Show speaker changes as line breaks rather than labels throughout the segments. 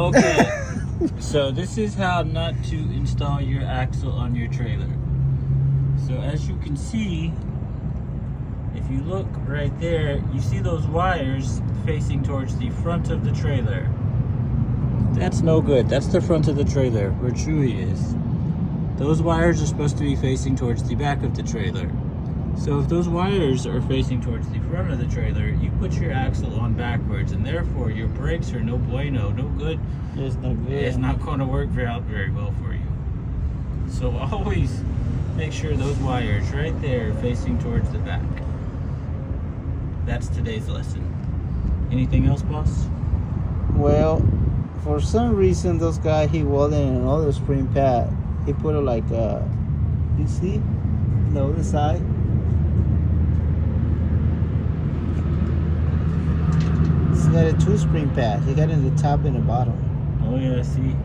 Okay, so this is how not to install your axle on your trailer. So as you can see, if you look right there, you see those wires facing towards the front of the trailer. That's no good. That's the front of the trailer where Chewy is. Those wires are supposed to be facing towards the back of the trailer. So if those wires are facing towards the front of the trailer, you put your axle on backwards, and therefore your brakes are no bueno, no good.
It's no good.
It's not going to work out very well for you. So always make sure those wires right there are facing towards the back. That's today's lesson. Anything else, boss?
Well, for some reason, those guy he welded in another spring pad. He put it like you see, the other side. He's got a 2 spring pad. He got it in the top and the bottom.
Oh yeah, I see.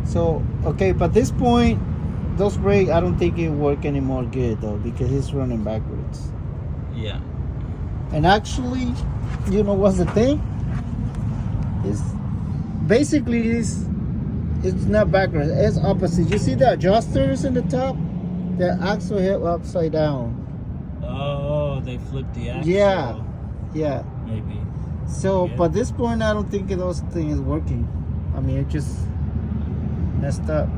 So okay, but at this point, those brakes I don't think it work anymore good though because it's running backwards.
Yeah.
And actually, you know what's the thing? It's basically it's not backwards. It's opposite. You see the adjusters in the top? The axle hit upside down.
Oh, they flipped the axle.
Yeah.
Maybe.
So,
Yeah.
but at this point, I don't think those things is working. I mean, it just messed up.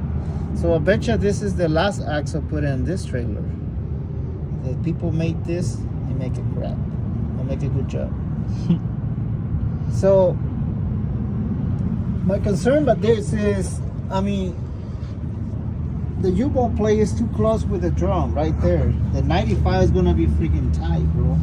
So I bet you this is the last axle put in this trailer. The people make this, they make it crap. They make a good job. So my concern about this is, I mean, the U-bolt plate is too close with the drum right there. The 95 is gonna be freaking tight, bro.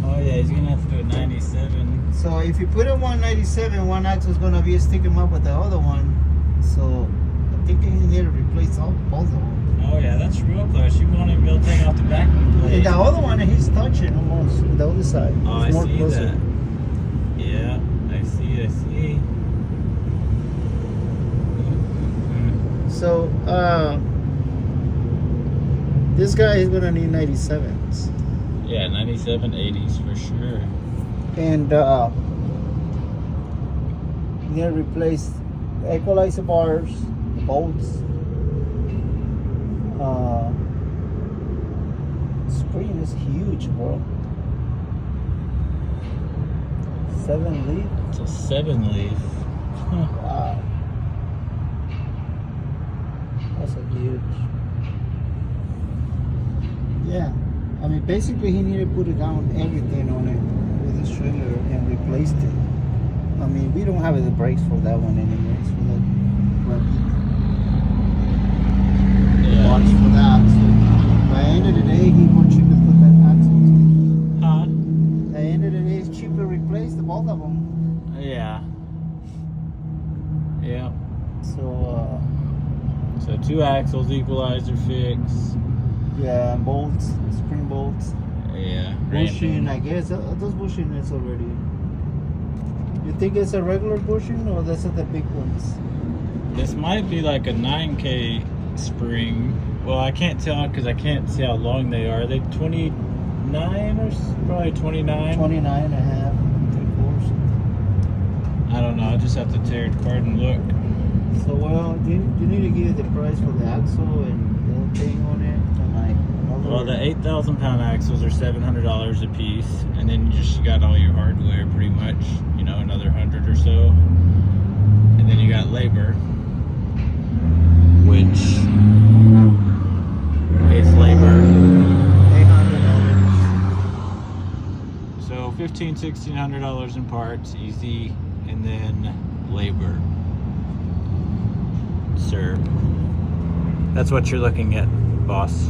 Oh yeah, he's gonna have to do a 97.
So if you put in 197, one axle is gonna be sticking up with the other one. So I think you need to replace both of them.
Oh yeah, that's real close. You won't even be able to take off the backing plate.
And the other one, he's touching almost with the other side.
Oh,
It's
I
more
see
closer.
that. Yeah, I see.
So this guy is gonna need 97s.
Yeah, 97, 80s for sure.
And you need to replace the equalizer bars, the bolts. Spring is huge, bro. 7 leaf.
It's a 7 leaf. Huh.
Wow. That's a huge. Yeah. I mean, basically, he needed to put it down everything on it with his trailer and replaced it. I mean, we don't have the brakes for that one anyways. For the parts for the axle. By the end of the day, he more cheap to put that axle.
Huh?
By the end of the day, it's cheaper to replace the both of them.
Yeah.
So,
So 2 axles, equalizer fix.
yeah, and bolts, spring bolts.
Yeah.
Bushing, I guess. Those bushing is already. You think it's a regular bushing or those are the big ones?
This might be like a 9K spring. Well, I can't tell because I can't see how long they are. Are they 29 or probably 29?
29 and a half, 3/4.
I don't know. I just have to tear it apart and look.
So, well, you need to give the price for the axle and the whole thing on it. And like,
Well, the 8,000 pound axles are $700 a piece, and then you got all your hardware pretty much, another 100 or so, and then you got labor, which is labor.
$800.
So $1,500–$1,600 in parts, easy, and then labor. Sir, that's what you're looking at, boss.